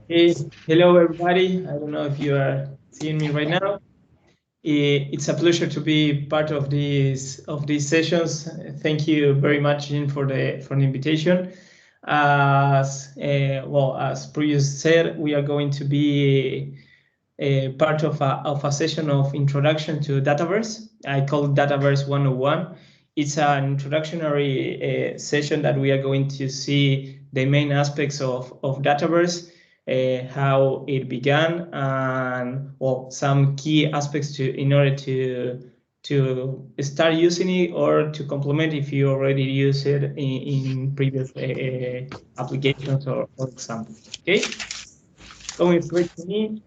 Hey, hello everybody. I don't know if you are seeing me right now. It's a pleasure to be part of these sessions. Thank you very much, Jean, for the invitation. As previous said, we are going to be a part of a session of introduction to Dataverse. I call it Dataverse 101. It's an introductory session that we are going to see the main aspects of Dataverse, how it began, and some key aspects in order to start using it or to complement if you already use it in previous applications or examples. Okay, going straight to me.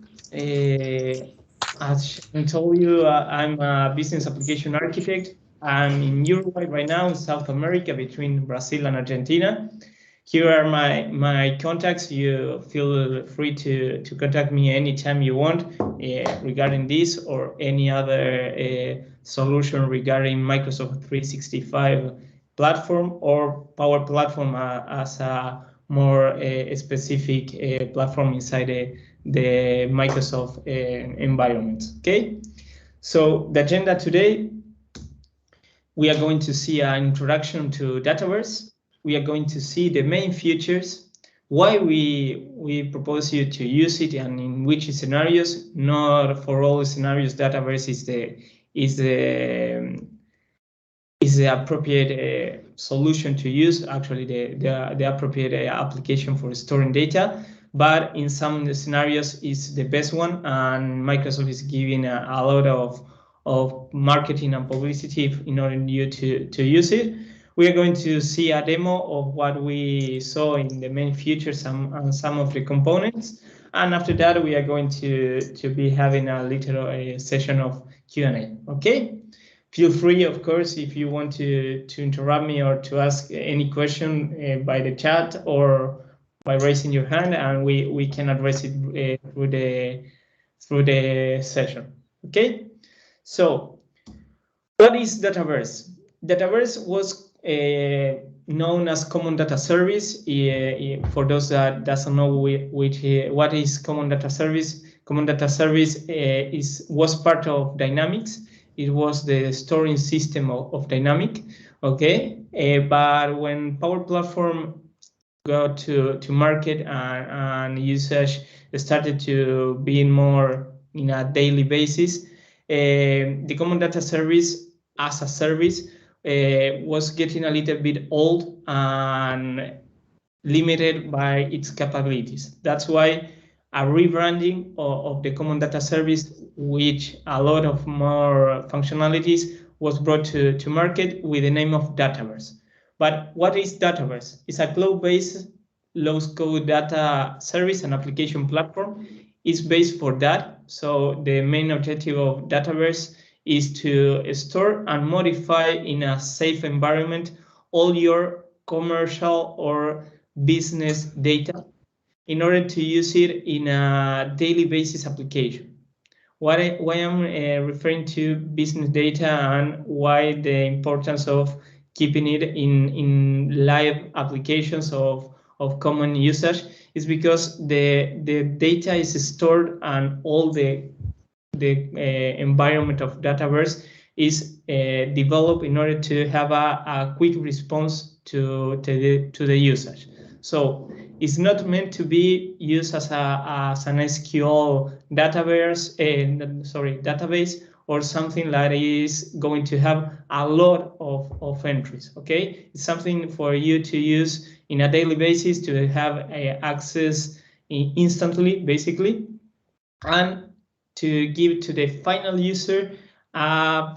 As I told you, I'm a business application architect. I'm in Uruguay right now, in South America, between Brazil and Argentina. Here are my contacts. You feel free to contact me anytime you want regarding this or any other solution regarding Microsoft 365 platform or Power Platform as a more specific platform inside the Microsoft environment. Okay, so the agenda today, we are going to see an introduction to Dataverse. We are going to see the main features, why we propose you to use it and in which scenarios. Not for all scenarios Dataverse is the appropriate solution to use, actually the appropriate application for storing data, but in some scenarios is the best one, and Microsoft is giving a lot of marketing and publicity in order you to use it. We are going to see a demo of what we saw in the main features and some of the components, and after that we are going to be having a little session of Q&A. Okay, feel free, of course, if you want to interrupt me or to ask any question by the chat or by raising your hand, and we can address it through the session. Okay, so what is Dataverse? Dataverse was known as Common Data Service. For those that doesn't know what is Common Data Service, Common Data Service was part of Dynamics. It was the storing system of Dynamic. Okay, but when Power Platform got to market and usage started to be more in a daily basis, the Common Data Service as a service was getting a little bit old and limited by its capabilities. That's why a rebranding of the Common Data Service, which a lot of more functionalities was brought to market with the name of Dataverse. But what is Dataverse? It's a cloud-based low-code data service and application platform. It's based for that. So the main objective of Dataverse is to store and modify in a safe environment all your commercial or business data in order to use it in a daily basis application. Why I'm referring to business data and why the importance of keeping it in live applications of common usage is because the data is stored and all the environment of Dataverse is developed in order to have a quick response to the usage. So it's not meant to be used as an SQL database or something that is going to have a lot of entries. Okay, it's something for you to use in a daily basis to have access instantly, basically, and to give to the final user a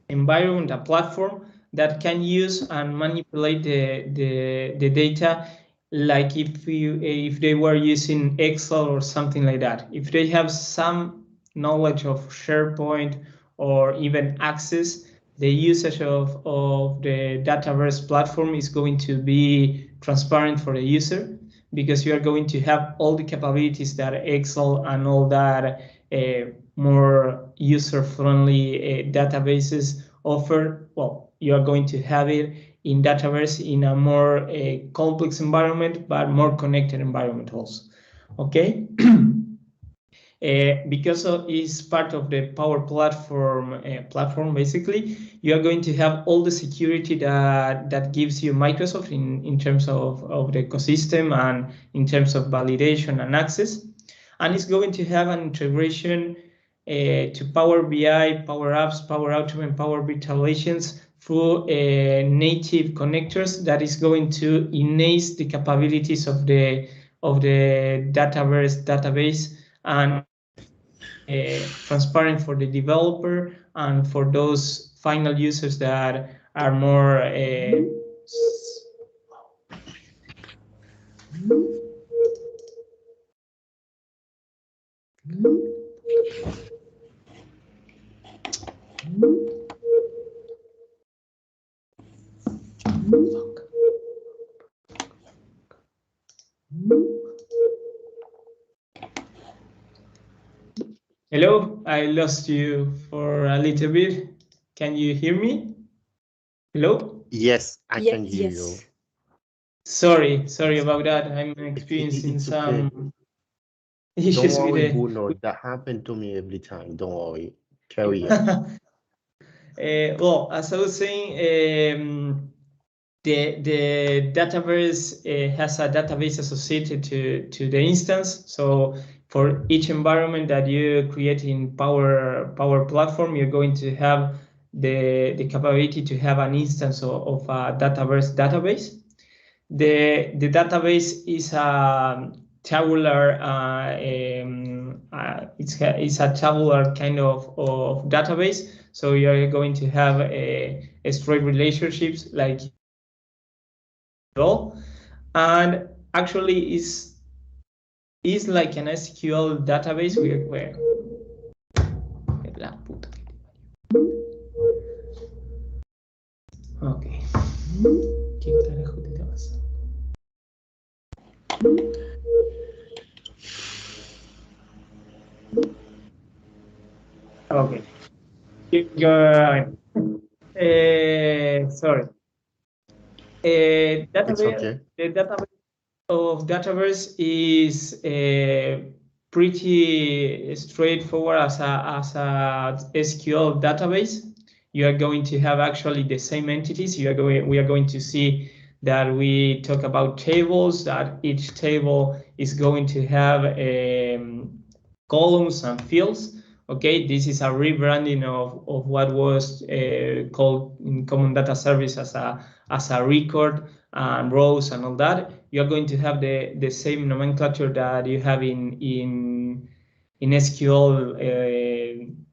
environment, a platform that can use and manipulate the data, like if they were using Excel or something like that. If they have some knowledge of SharePoint or even Access, the usage of the Dataverse platform is going to be transparent for the user, because you are going to have all the capabilities that Excel and all that more user-friendly databases offer. Well, you are going to have it in Dataverse in a more complex environment, but more connected environment also. Okay. Because it's part of the Power Platform, basically, you are going to have all the security that gives you Microsoft in terms of the ecosystem and in terms of validation and access. And it's going to have an integration to Power BI, Power Apps, Power Automate, and Power Virtualizations through native connectors that is going to enhance the capabilities of the Dataverse database and transparent for the developer and for those final users that are more Hello, I lost you for a little bit. Can you hear me? Hello? Yes, I can hear you. Sorry about that. I'm experiencing It's okay. some issues Don't worry, with Bruno. That happened to me every time. Don't worry. Carry on. well, as I was saying, the Dataverse has a database associated to the instance. So for each environment that you create in Power Platform, you're going to have the capability to have an instance of a Dataverse database. The database is a tabular. It's a tabular kind of database. So you're going to have a straight relationships like all, and actually is like an SQL database where okay. ¿Qué carajo te pasa? Okay. Keep going. Sorry. It's okay. The database of Dataverse is pretty straightforward as a SQL database. You are going to have actually the same entities. We are going to see that we talk about tables, that each table is going to have columns and fields. Okay, this is a rebranding of what was called in Common Data Service as a record and rows and all that. You're going to have the same nomenclature that you have in SQL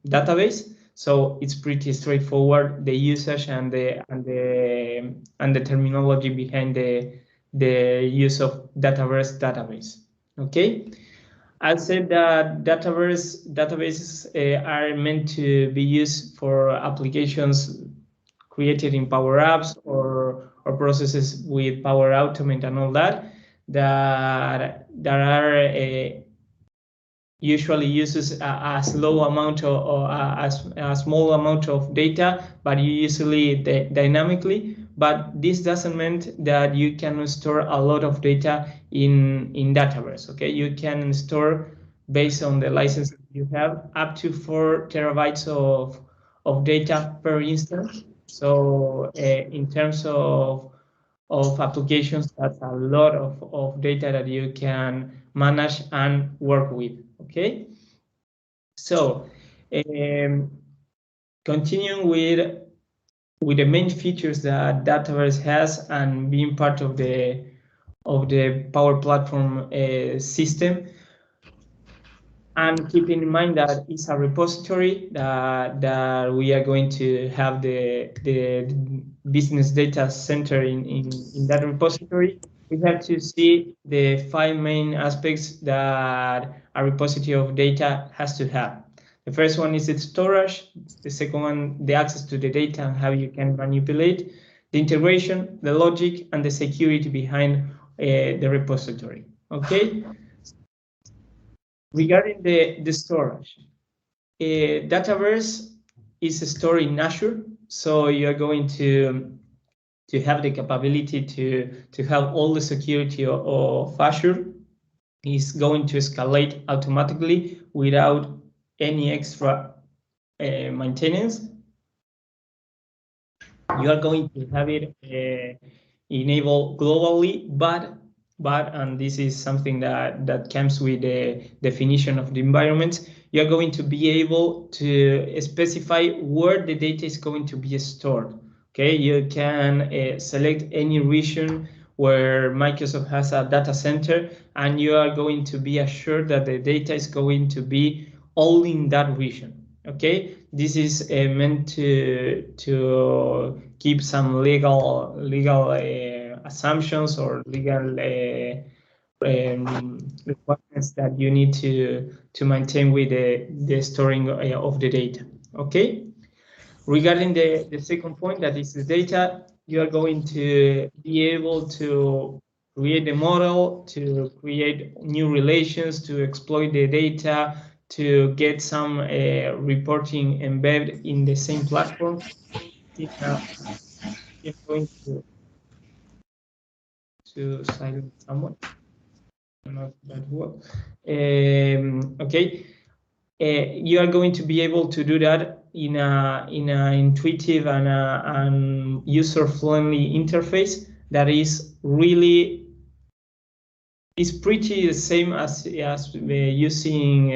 database. So it's pretty straightforward, the usage and the terminology behind the use of Dataverse database. Okay. I said that databases are meant to be used for applications created in PowerApps or processes with Power Automate and all that are usually uses a slow amount or a small amount of data, but you usually dynamically. But this doesn't mean that you can store a lot of data in Dataverse. Okay, you can store based on the license you have up to 4 terabytes of data per instance. So in terms of applications, that's a lot of data that you can manage and work with. Okay, so continuing with the main features that Dataverse has and being part of the Power Platform system, and keeping in mind that it's a repository that we are going to have the business data center in that repository. We have to see the 5 main aspects that a repository of data has to have. The first one is its storage. The second one, the access to the data and how you can manipulate. The integration, the logic, and the security behind the repository. Okay. Regarding the storage, Dataverse is stored in Azure, so you're going to have the capability to have all the security of Azure. is going to escalate automatically without any extra maintenance. You are going to have it enabled globally, but and this is something that comes with the definition of the environment, you are going to be able to specify where the data is going to be stored. Okay, you can select any region where Microsoft has a data center, and you are going to be assured that the data is going to be all in that region. Okay, this is meant to keep some legal assumptions or legal requirements that you need to maintain with the storing of the data. Okay. Regarding the second point, that is the data, you are going to be able to create a model, to create new relations, to exploit the data, to get some reporting embedded in the same platform. You're going to silence someone. Not that well. Okay. You are going to be able to do that in a intuitive and user-friendly interface that is really pretty the same as using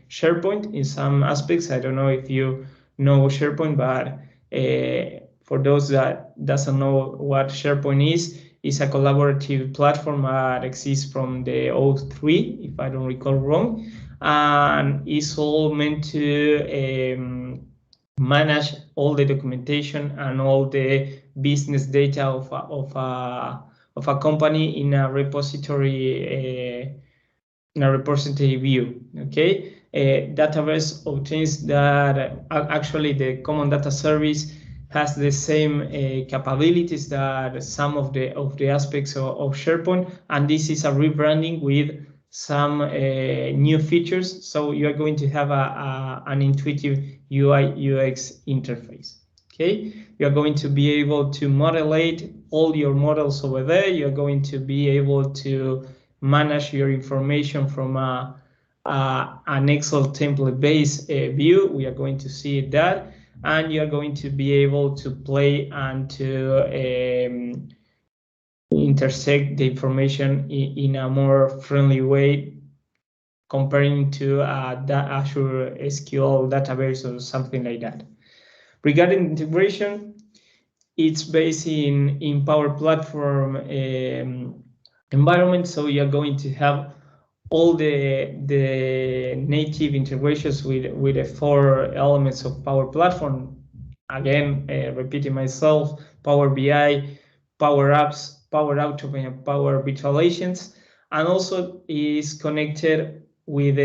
SharePoint in some aspects. I don't know if you know SharePoint, but for those that doesn't know what SharePoint is, it's a collaborative platform that exists from the 03, if I don't recall wrong, and it's all meant to manage all the documentation and all the business data of a company in a repository view. Okay, Dataverse obtains that actually the common data service has the same capabilities that some of the aspects of SharePoint, and this is a rebranding with some new features. So you are going to have an intuitive UI UX interface. Okay, you are going to be able to modulate all your models over there. You are going to be able to manage your information from an Excel template-based view. We are going to see that, and you are going to be able to play and to intersect the information in a more friendly way, comparing to the Azure SQL database or something like that. Regarding integration, it's based in Power Platform environment, so you're going to have all the native integrations with the 4 elements of Power Platform. Again, repeating myself: Power BI, PowerApps, Power Automate, and Power Visualizations, and also is connected with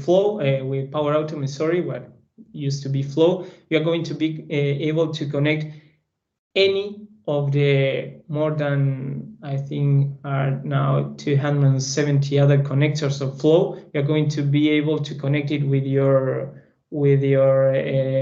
Flow, with Power Automate. Sorry, what used to be Flow. We are going to be able to connect any of the more than, I think, are now 270 other connectors of Flow. You're going to be able to connect it with your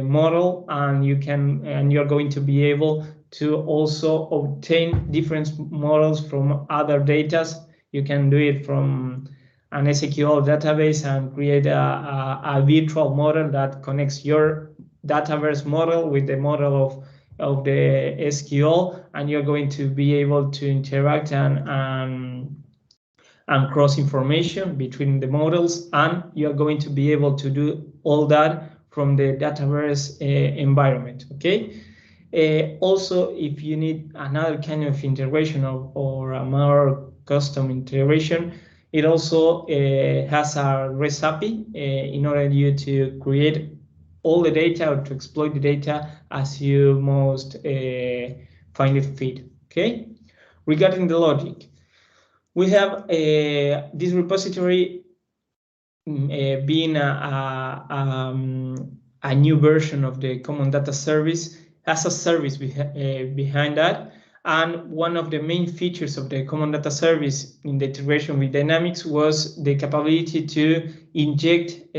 model, and you're going to be able to also obtain different models from other data. You can do it from an SQL database and create a virtual model that connects your Dataverse model with the model of the SQL, and you're going to be able to interact and cross information between the models, and you're going to be able to do all that from the Dataverse environment. Okay. Also, if you need another kind of integration or a more custom integration, it also has a REST API in order you to create all the data or to exploit the data as you most find it fit. Okay. Regarding the logic, we have this repository being a new version of the common data service, has a service behind that. And one of the main features of the common data service in the integration with Dynamics was the capability to inject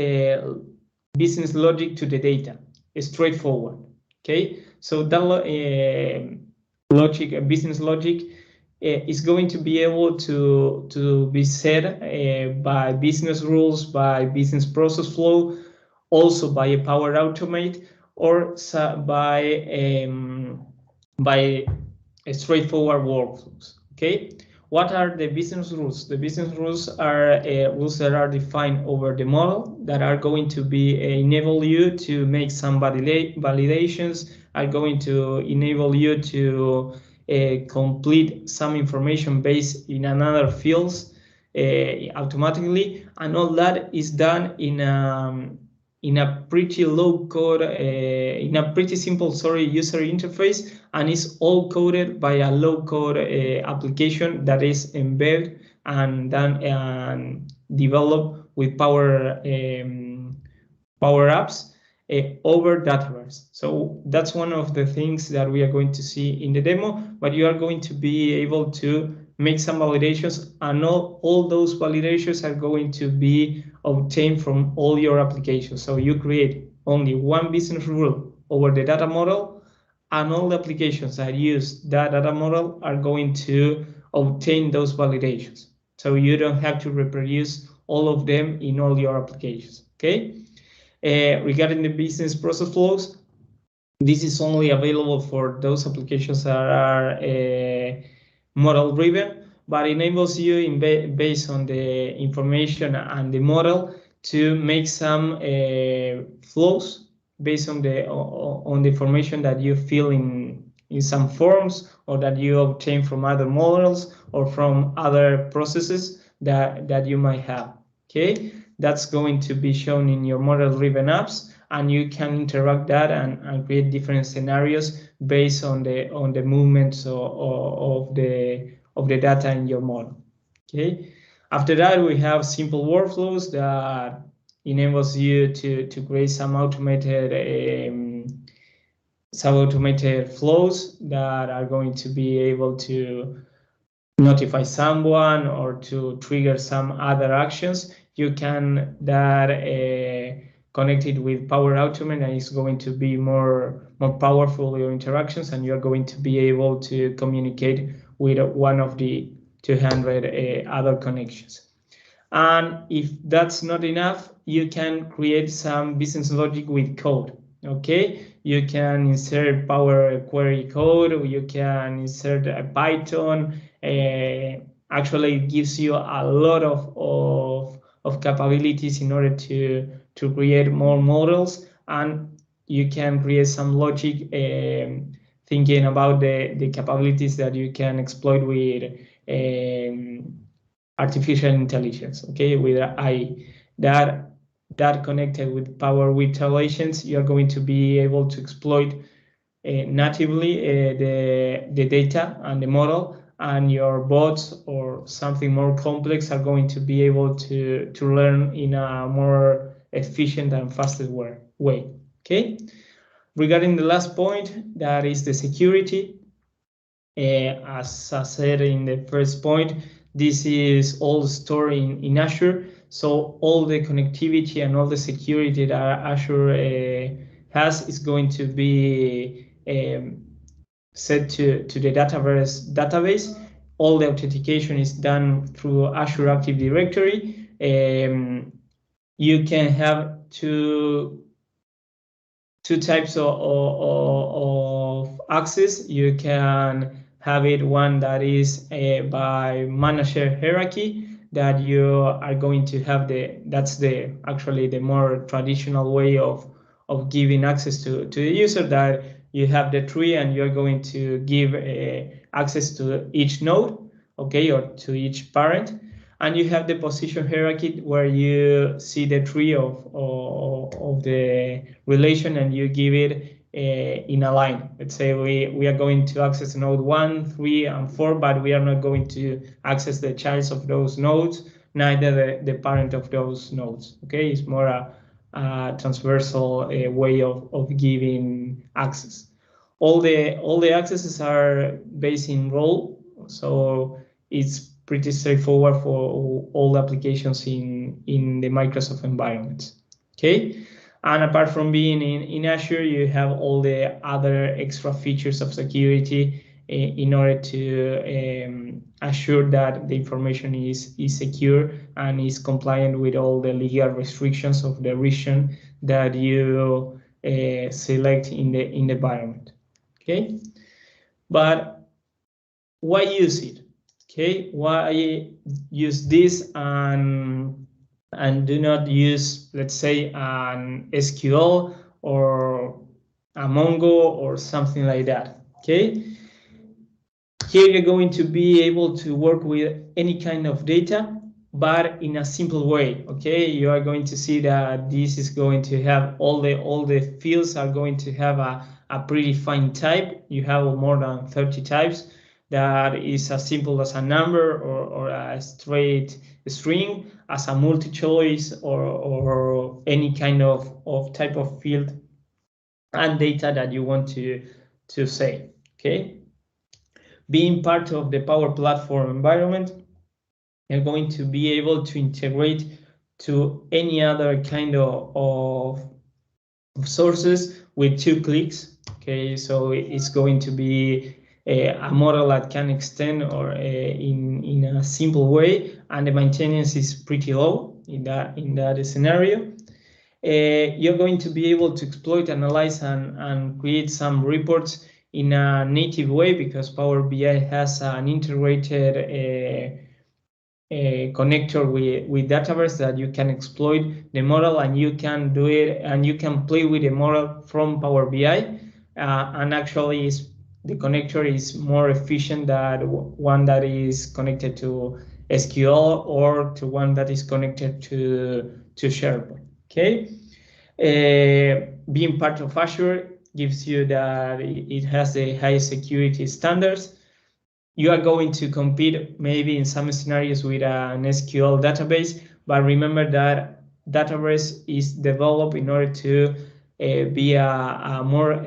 business logic to the data, straightforward. Okay, so that business logic is going to be able to be set by business rules, by business process flow, also by a Power Automate, or by a straightforward workflows. Okay, what are the business rules? The business rules are rules that are defined over the model that are going to be enable you to make some validations, are going to enable you to complete some information based in another fields automatically, and all that is done in a pretty low code, in a pretty simple, user interface, and it's all coded by a low code application that is embedded and done and developed with PowerApps over Dataverse. So that's one of the things that we are going to see in the demo, but you are going to be able to make some validations, and all those validations are going to be obtained from all your applications. So you create only one business rule over the data model, and all the applications that use that data model are going to obtain those validations. So you don't have to reproduce all of them in all your applications, okay? Regarding the business process flows, this is only available for those applications that are model driven, but enables you based on the information and the model to make some flows based on the information that you fill in some forms, or that you obtain from other models or from other processes that you might have. Okay, that's going to be shown in your model-driven apps, and you can interact that and create different scenarios based on the movements of the data in your model. Okay. After that, we have simple workflows that enables you to create some automated flows that are going to be able to notify someone or to trigger some other actions. You can connect it with Power Automate, and it's going to be more powerful your interactions, and you're going to be able to communicate with one of the 200 other connections. And if that's not enough, you can create some business logic with code. Okay, you can insert Power Query code, or you can insert a Python. Actually, it gives you a lot of capabilities in order to create more models, and you can create some logic thinking about the capabilities that you can exploit with artificial intelligence. Okay, with AI that connected with Power Virtual Agents, you are going to be able to exploit natively the data and the model, and your bots or something more complex are going to be able to learn in a more efficient and faster way. Okay. Regarding the last point, that is the security. As I said in the first point, this is all stored in Azure. So all the connectivity and all the security that Azure has is going to be set to the Dataverse database. All the authentication is done through Azure Active Directory. You can have two types of access. You can have it one that is by manager hierarchy, that you are going to have that's actually the more traditional way of giving access to the user, that you have the tree and you're going to give access to each node, okay, or to each parent. And you have the position hierarchy, where you see the tree of the relation, and you give it in a line. Let's say we are going to access node 1, 3, and 4, but we are not going to access the childs of those nodes, neither the parent of those nodes. Okay, it's more a transversal way of giving access. All the accesses are based in role, so it's pretty straightforward for all applications in the Microsoft environments. Okay, and apart from being in Azure, you have all the other extra features of security in order to assure that the information is secure and is compliant with all the legal restrictions of the region that you select in the environment. Okay, but why use it? Okay, why use this and do not use, let's say, an SQL or a Mongo or something like that? Okay, here you're going to be able to work with any kind of data, but in a simple way. Okay, you are going to see that this is going to have all the fields are going to have a predefined type. You have more than 30 types. That is as simple as a number or a straight string, as a multi-choice or any kind of type of field and data that you want to say. Okay, being part of the Power Platform environment, you're going to be able to integrate to any other kind of sources with 2 clicks. Okay, so it's going to be a model that can extend or in a simple way, and the maintenance is pretty low in that scenario. You're going to be able to exploit, analyze, and create some reports in a native way, because Power BI has an integrated connector with Dataverse that you can exploit the model, and you can do it, and you can play with the model from Power BI. And actually, the connector is more efficient than one that is connected to SQL or to one that is connected to SharePoint. Okay, being part of Azure gives you that it has the highest security standards. You are going to compete maybe in some scenarios with an SQL database, but remember that Dataverse is developed in order to be a more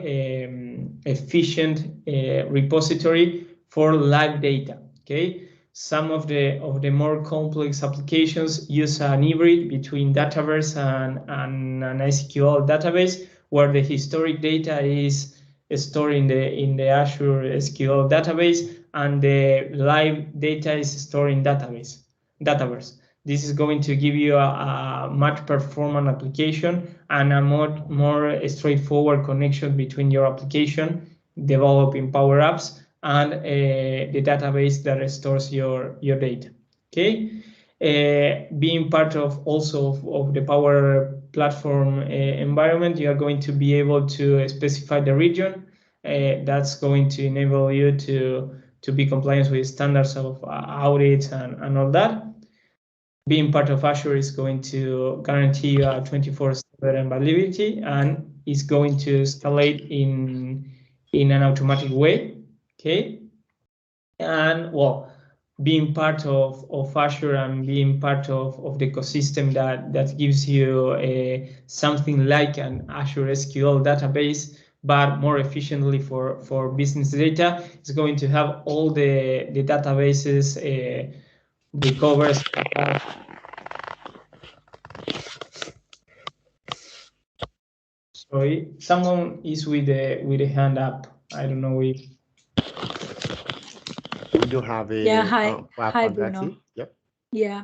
efficient repository for live data. Okay, some of the more complex applications use an hybrid between Dataverse and an SQL database, where the historic data is stored in the Azure SQL database, and the live data is stored in Dataverse. This is going to give you a much performant application and a more straightforward connection between your application developing PowerApps and the database that stores your data. Okay, being part of the Power Platform environment, you are going to be able to specify the region. That's going to enable you to be compliant with standards of audits and all that. Being part of Azure is going to guarantee you a 24/7 availability, and is going to escalate in an automatic way. Okay, and well, being part of Azure and being part of the ecosystem that gives you something like an Azure SQL database, but more efficiently for business data, is going to have all the databases, the covers. Sorry, someone is with a hand up. I don't know if. We do have a Hi, Bruno. Yep. Yeah.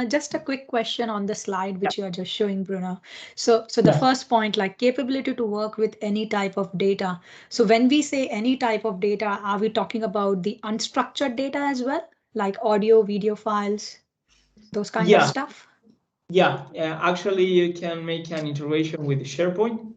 Just a quick question on the slide which you are just showing, Bruno. So the first point, like capability to work with any type of data. So when we say any type of data, are we talking about the unstructured data as well, like audio, video files, those kind of stuff? Yeah, actually, you can make an integration with SharePoint,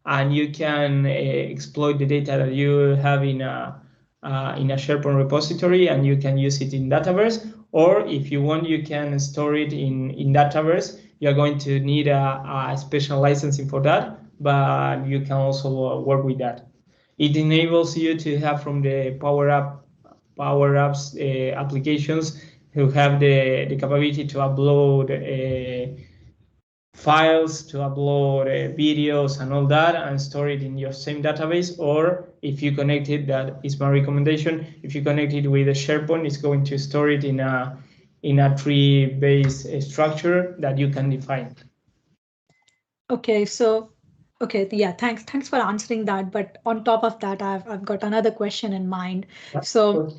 and you can exploit the data that you have in a SharePoint repository, and you can use it in Dataverse. Or if you want, you can store it in Dataverse. You're going to need a special licensing for that, but you can also work with that. It enables you to have from the PowerApps applications who have the capability to upload files, to upload videos and all that, and store it in your same database. Or if you connect it, that is my recommendation, if you connect it with a SharePoint, it's going to store it in a tree-based structure that you can define. Okay, so Okay, yeah, thanks for answering that. But on top of that, I've got another question in mind. So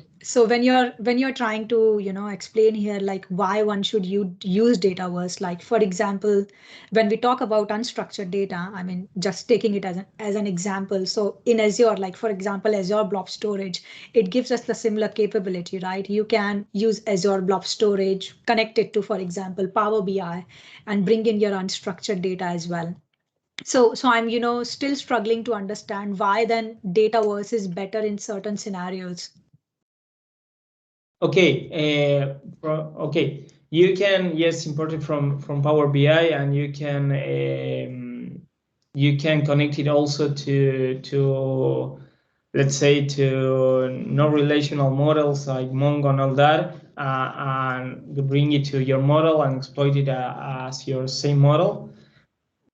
when you're trying to, explain here like why one should use Dataverse, like for example, when we talk about unstructured data, I mean just taking it as an example. So in Azure, like for example, Azure Blob Storage, it gives us the similar capability, right? You can use Azure Blob Storage, connect it to, for example, Power BI, and bring in your unstructured data as well. So I'm, still struggling to understand why then Dataverse is better in certain scenarios. Okay, okay. You can, yes, import it from Power BI, and you can connect it also to let's say to non-relational models like Mongo and all that, and bring it to your model and exploit it as your same model.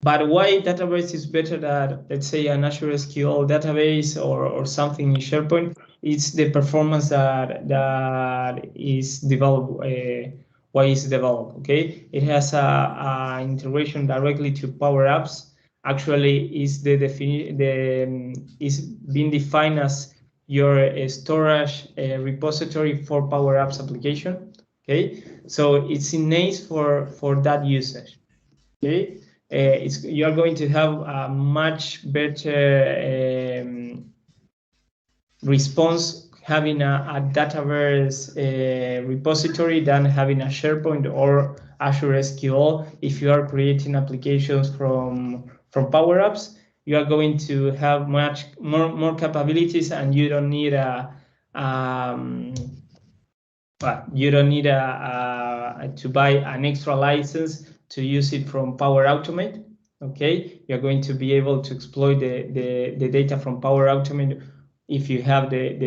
But why Dataverse is better than, let's say, an Azure SQL database or something in SharePoint? It's the performance that is developed. Why is developed? Okay, it has a integration directly to PowerApps. Actually, is is being defined as your storage repository for PowerApps application. Okay, so it's innate for that usage. Okay. You are going to have a much better response having a Dataverse repository than having a SharePoint or Azure SQL. If you are creating applications from PowerApps, you are going to have much more capabilities, and you don't need to buy an extra license to use it from Power Automate. Okay, you're going to be able to exploit the data from Power Automate if you have the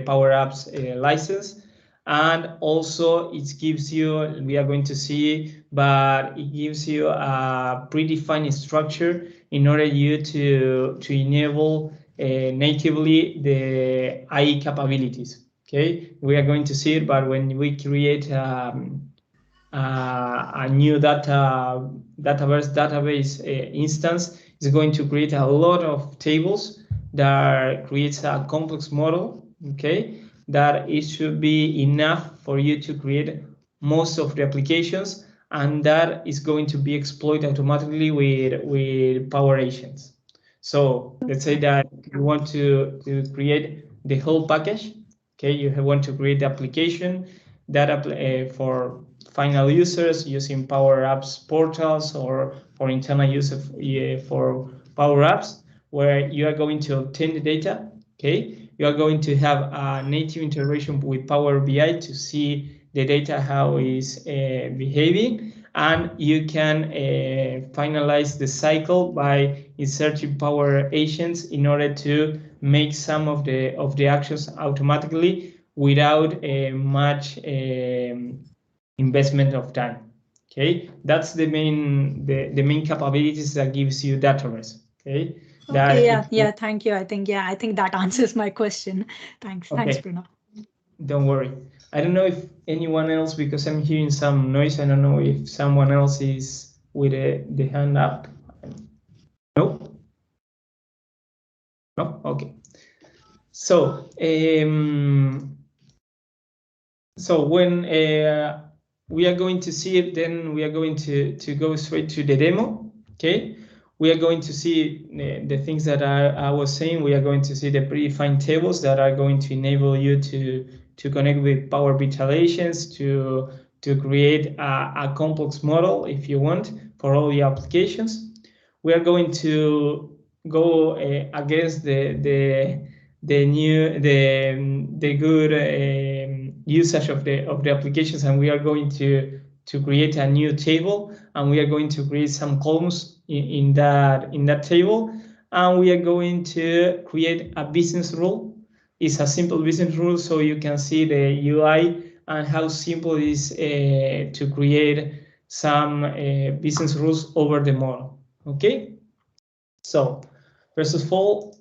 PowerApps license. And also it gives you, we are going to see, but it gives you a predefined structure in order you to enable natively the AI capabilities. Okay, we are going to see it, but when we create a new Dataverse database instance, is going to create a lot of tables that creates a complex model. Okay, that it should be enough for you to create most of the applications, and that is going to be exploited automatically with Power Agents. So let's say that you want to create the whole package. Okay, you want to create the application that for final users using PowerApps portals, or for internal use for PowerApps, where you are going to obtain the data. Okay, you are going to have a native integration with Power BI to see the data, how is behaving, and you can finalize the cycle by inserting Power Agents in order to make some of the actions automatically without much investment of time. Okay, that's the main capabilities that gives you Dataverse. Okay. Okay, yeah, thank you. I think that answers my question. Thanks, Bruno. Don't worry. I don't know if anyone else, because I'm hearing some noise. I don't know if someone else is with the hand up. No? No? Okay. So, when we are going to see it, then we are going to go straight to the demo. Okay. We are going to see the things that I was saying. We are going to see the predefined tables that are going to enable you to connect with Power Visualizations, to create a complex model if you want for all the applications. We are going to go against the good usage of the applications, and we are going to create a new table, and we are going to create some columns in that table, and we are going to create a business rule. It's a simple business rule, so you can see the UI and how simple it is to create some business rules over the model. Okay, so first of all,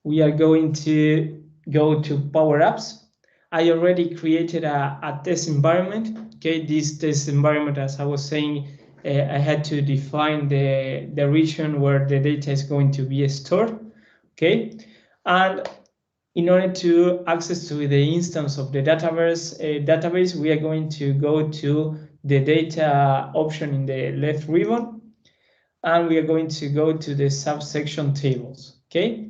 we are going to go to PowerApps. I already created a test environment. Okay, this test environment, as I was saying, I had to define the region where the data is going to be stored. Okay, and in order to access to the instance of the database, we are going to go to the data option in the left ribbon, and we are going to go to the subsection tables. Okay,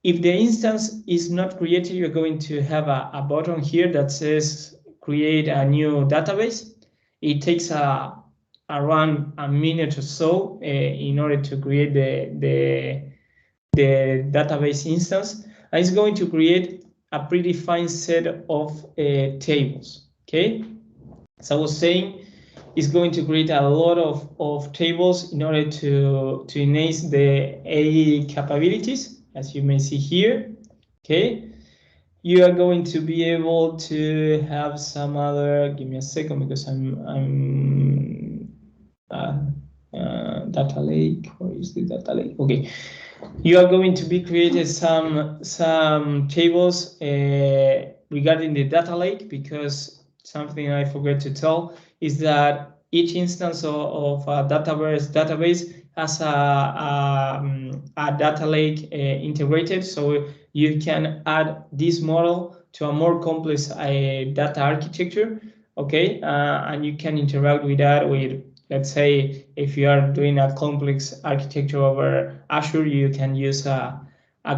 if the instance is not created, you're going to have a button here that says create a new database. It takes around a minute or so in order to create the database instance, and it's going to create a predefined set of tables. Okay, as I was saying, it's going to create a lot of tables in order to enhance the AI capabilities, as you may see here. Okay, you are going to be able to have some other. Give me a second because I'm data lake. Where is the data lake? Okay, you are going to be created some tables regarding the data lake, because something I forgot to tell is that each instance of a Dataverse database has a data lake integrated, so you can add this model to a more complex data architecture. Okay, and you can interact with that with, let's say, if you are doing a complex architecture over Azure, you can use a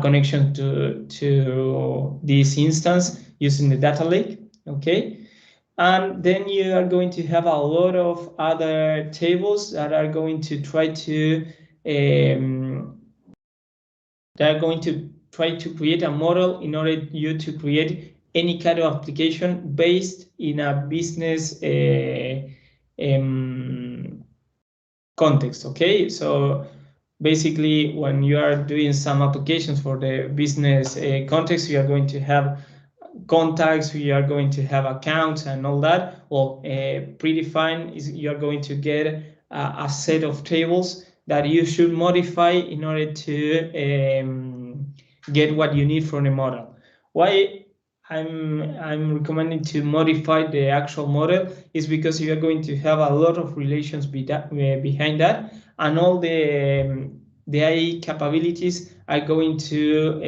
connection to this instance using the data lake. Okay, and then you are going to have a lot of other tables that are going to try to create a model in order you to create any kind of application based in a business context. Okay, so basically when you are doing some applications for the business context, you are going to have contacts, you are going to have accounts and all that. Well, predefined is you are going to get a set of tables that you should modify in order to get what you need from the model. Why I'm recommending to modify the actual model is because you are going to have a lot of relations behind that, and all the AI capabilities are going to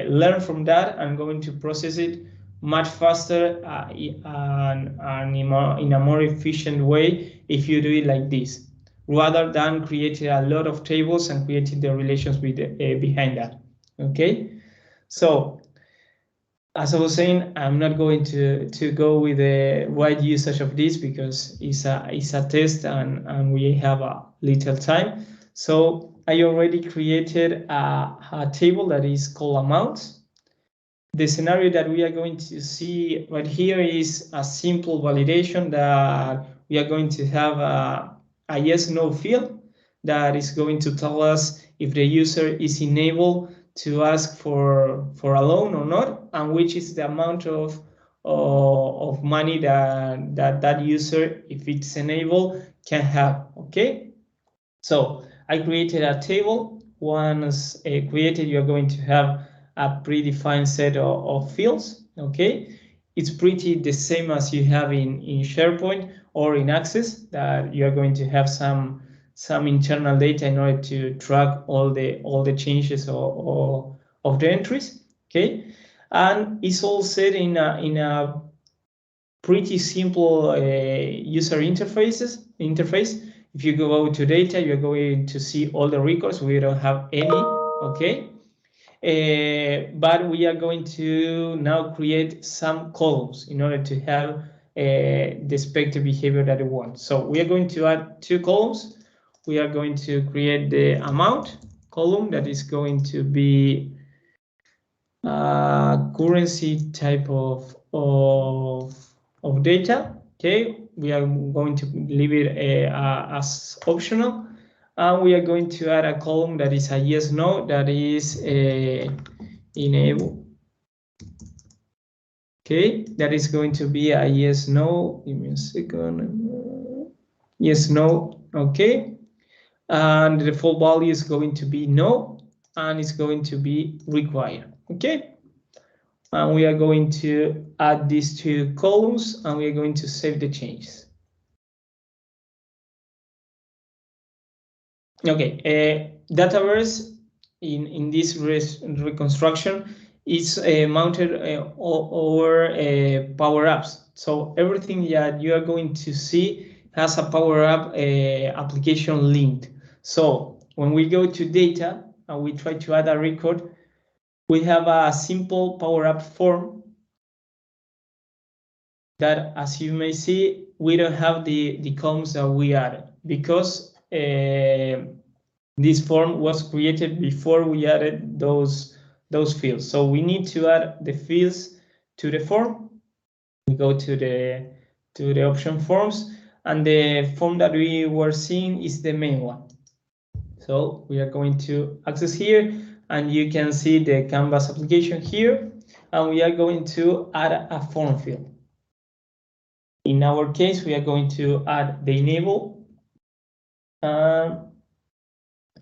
learn from that and going to process it much faster and in a more efficient way if you do it like this, rather than creating a lot of tables and creating the relations behind that. Okay, so as I was saying, I'm not going to go with the wide usage of this because it's a test and we have a little time. So I already created a table that is called amounts. The scenario that we are going to see right here is a simple validation that we are going to have a yes/no field that is going to tell us if the user is enabled to ask for a loan or not, and which is the amount of money that user, if it's enabled, can have. Okay, so I created a table. Once created, you're going to have a predefined set of fields. Okay, it's pretty the same as you have in SharePoint or in Access, that you are going to have some internal data in order to track all the changes of the entries. Okay, and it's all set in a pretty simple user interface. If you go to data, you're going to see all the records. We don't have any. Okay, but we are going to now create some columns in order to have the expected behavior that we want. So we are going to add 2 columns. We are going to create the amount column that is going to be currency type of data. Okay, we are going to leave it as optional, and we are going to add a column that is a yes/no, that is enable. Okay, that is going to be a yes/no. Give me a second. Yes/no. Okay, and the default value is going to be no, and it's going to be required. Okay, and we are going to add these 2 columns, and we are going to save the changes. Okay, Dataverse in this reconstruction is mounted over PowerApps. So everything that you are going to see has a PowerApp application linked. So when we go to data and we try to add a record, we have a simple PowerApp form that, as you may see, we don't have the columns that we added because this form was created before we added those fields. So we need to add the fields to the form. We go to the option forms, and the form that we were seeing is the main one. So we are going to access here, and you can see the Canvas application here, and we are going to add a form field. In our case, we are going to add the enable and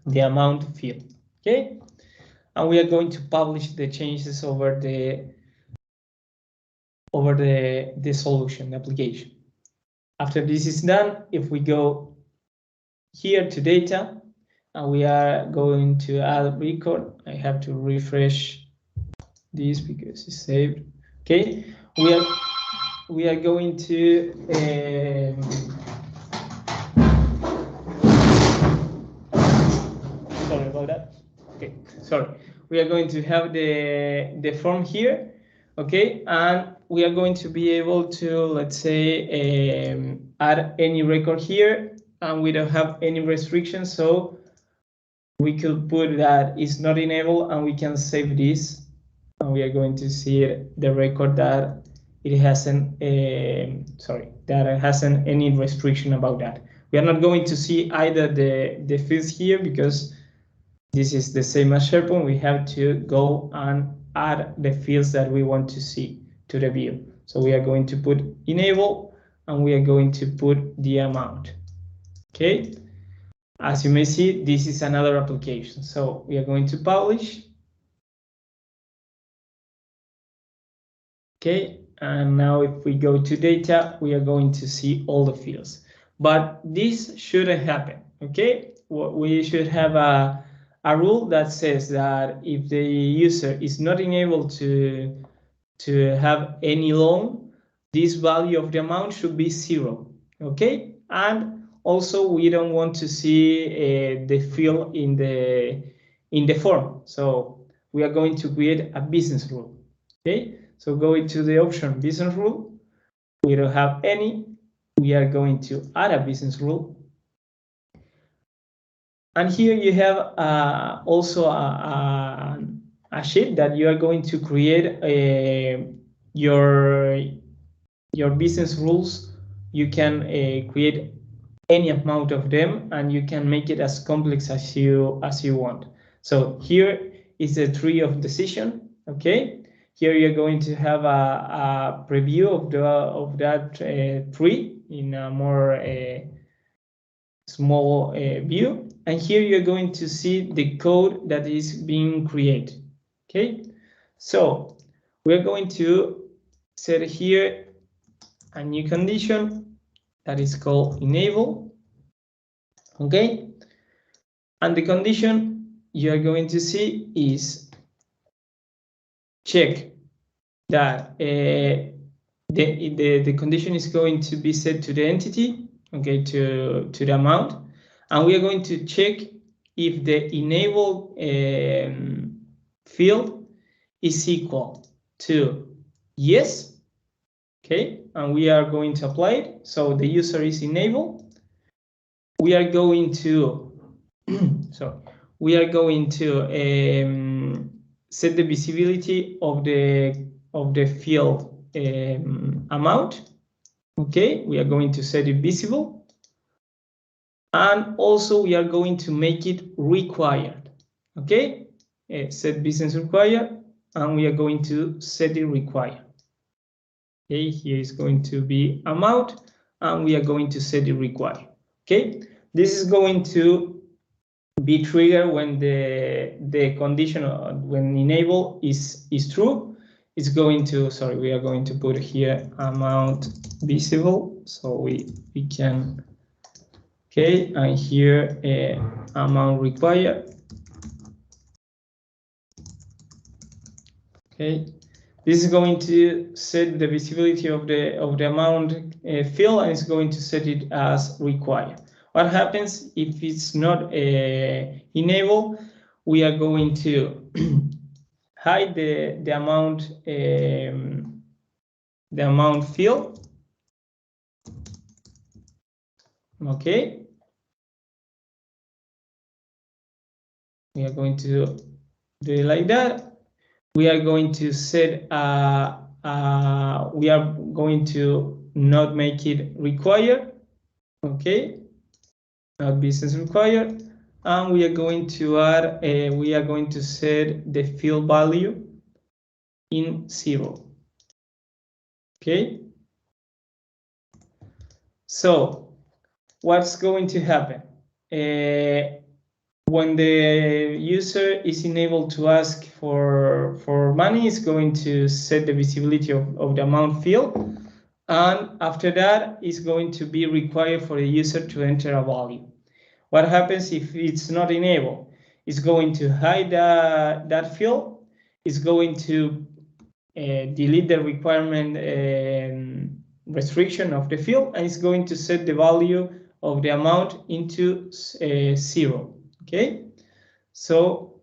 the amount field. Okay, and we are going to publish the changes over the solution, the application. After this is done, if we go here to data and we are going to add record, I have to refresh this because it's saved. Okay, we are going to sorry about that. Okay, sorry. We are going to have the form here, okay, and we are going to be able to, let's say, add any record here, and we don't have any restrictions, so we could put that it's not enabled, and we can save this, and we are going to see the record that it hasn't, that it hasn't any restriction about that. We are not going to see either the fields here because this is the same as SharePoint. We have to go and add the fields that we want to see to the view. So we are going to put enable, and we are going to put the amount. Okay. As you may see, this is another application. So we are going to publish. Okay. And now if we go to data, we are going to see all the fields. But this shouldn't happen. Okay. We should have a rule that says that if the user is not enabled to have any loan, this value of the amount should be 0. Okay, and also we don't want to see the field in the form. So we are going to create a business rule. Okay, so going to the option business rule. We don't have any. We are going to add a business rule. And here you have also a sheet that you are going to create your business rules. You can create any amount of them, and you can make it as complex as you want. So here is the tree of decision. Okay, here you're going to have a preview of that tree in a more small view, and here you're going to see the code that is being created. Okay, so we're going to set here a new condition that is called enable. Okay, and the condition you're going to see is check that the condition is going to be set to the entity, okay, to the amount, and we are going to check if the enable field is equal to yes. Okay, and we are going to apply it. So the user is enabled. We are going to we are going to set the visibility of the field amount. Okay, we are going to set it visible, and also we are going to make it required. Okay, set business required, and we are going to set it required. Okay, here is going to be amount, and we are going to set it required. Okay, this is going to be triggered when the condition when enable is true. It's going to, sorry, we are going to put here amount visible, so we can Okay, and here amount required. Okay, this is going to set the visibility of the amount field, and it's going to set it as required. What happens if it's not enabled? We are going to hide the amount field. Okay, we are going to do it like that. We are going to set we are going to not make it required. Okay, not business required, and we are going to add we are going to set the field value in 0. Okay, so what's going to happen when the user is enabled to ask for money? It's going to set the visibility of the amount field, and after that it's going to be required for the user to enter a value. What happens if it's not enabled? It's going to hide that field. It's going to delete the requirement restriction of the field, and it's going to set the value of the amount into 0. Okay, so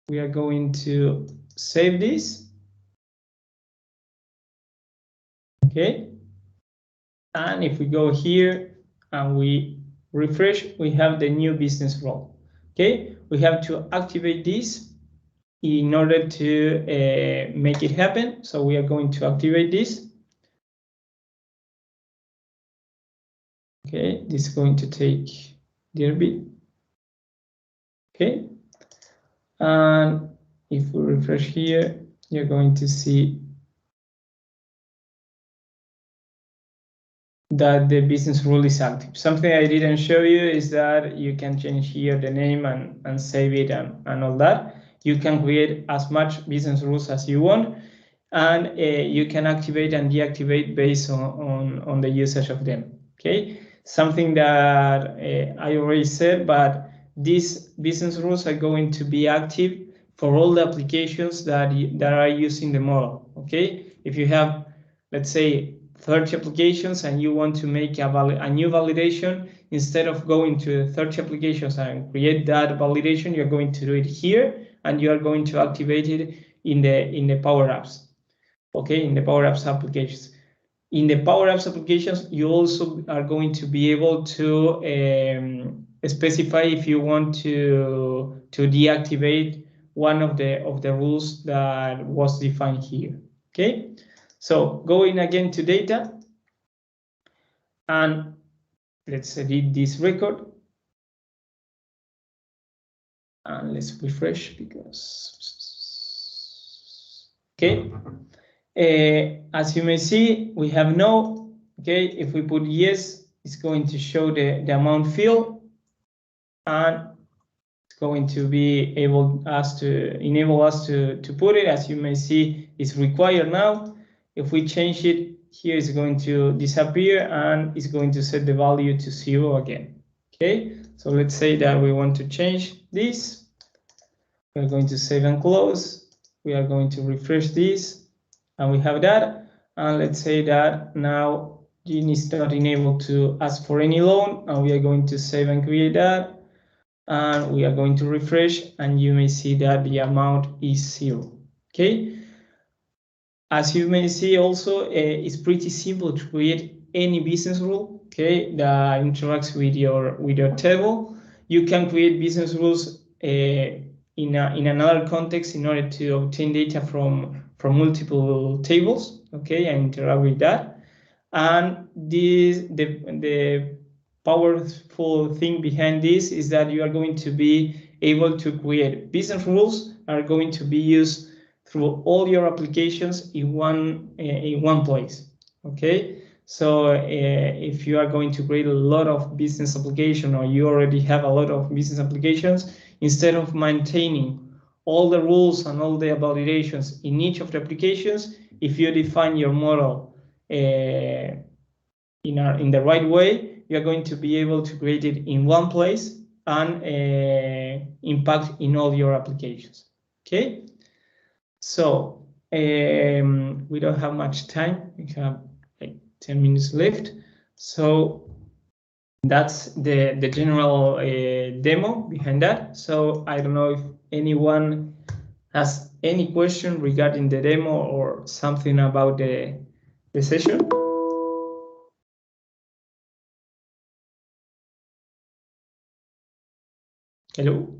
we are going to save this. Okay, and if we go here and we refresh, we have the new business role. Okay, we have to activate this in order to make it happen. So we are going to activate this. Okay, this is going to take a bit. Okay, and if we refresh here, you're going to see that the business rule is active. Something I didn't show you is that you can change here the name and save it and all that. You can create as much business rules as you want, and you can activate and deactivate based on the usage of them. Okay, something that I already said, but these business rules are going to be active for all the applications that are using the model. Okay, if you have, let's say, 30 applications and you want to make a new validation, instead of going to 30 applications and create that validation, you're going to do it here, and you are going to activate it in the PowerApps. Okay, in the PowerApps applications. In the PowerApps applications, you also are going to be able to specify if you want to deactivate one of the rules that was defined here. Okay, so going again to data, and let's edit this record, and let's refresh because okay. As you may see, we have no. Okay, if we put yes, it's going to show the amount field, and it's going to be enable us to put it. As you may see, it's required now. If we change it, here it's going to disappear, and it's going to set the value to 0 again. Okay, so let's say that we want to change this. We're going to save and close. We are going to refresh this, and we have that. And let's say that now Jean is not enabled to ask for any loan, and we are going to save and create that, and we are going to refresh, and you may see that the amount is 0. Okay, as you may see also, it's pretty simple to create any business rule, okay, that interacts with your table. You can create business rules in another context in order to obtain data from multiple tables, okay, and interact with that. And the powerful thing behind this is that you are going to be able to create business rules are going to be used through all your applications in one place. Okay, so if you are going to create a lot of business application, or you already have a lot of business applications, instead of maintaining all the rules and all the validations in each of the applications, if you define your model in the right way, you're going to be able to create it in one place and impact in all your applications. Okay, so we don't have much time. We have like 10 minutes left. So that's the general demo behind that. So I don't know if anyone has any question regarding the demo or something about the session. Hello,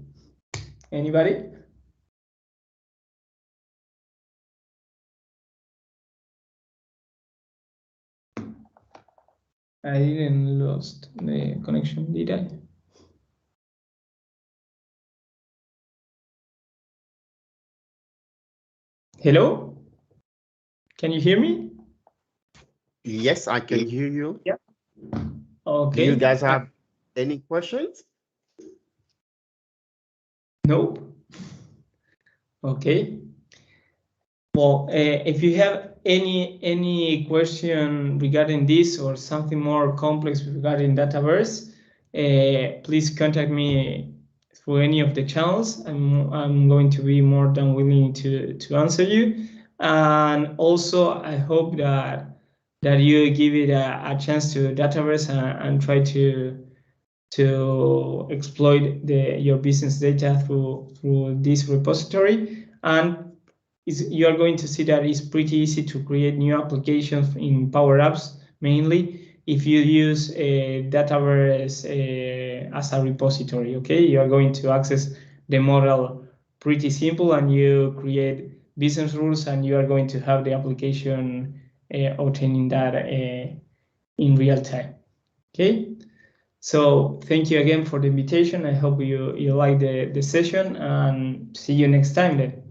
anybody? I didn't lost the connection, did I? Hello? Can you hear me? Yes, I can hear you. Yeah. Okay. Do you guys have any questions? Nope. Okay. Well, if you have any question regarding this or something more complex regarding Dataverse, please contact me through any of the channels. I'm going to be more than willing to answer you. And also, I hope that you give it a chance to Dataverse and try to exploit your business data through this repository. And you are going to see that it's pretty easy to create new applications in PowerApps, mainly if you use Dataverse as a repository. Okay, you are going to access the model pretty simple, and you create business rules, and you are going to have the application obtaining that in real time. Okay, so thank you again for the invitation. I hope you like the session, and see you next time then.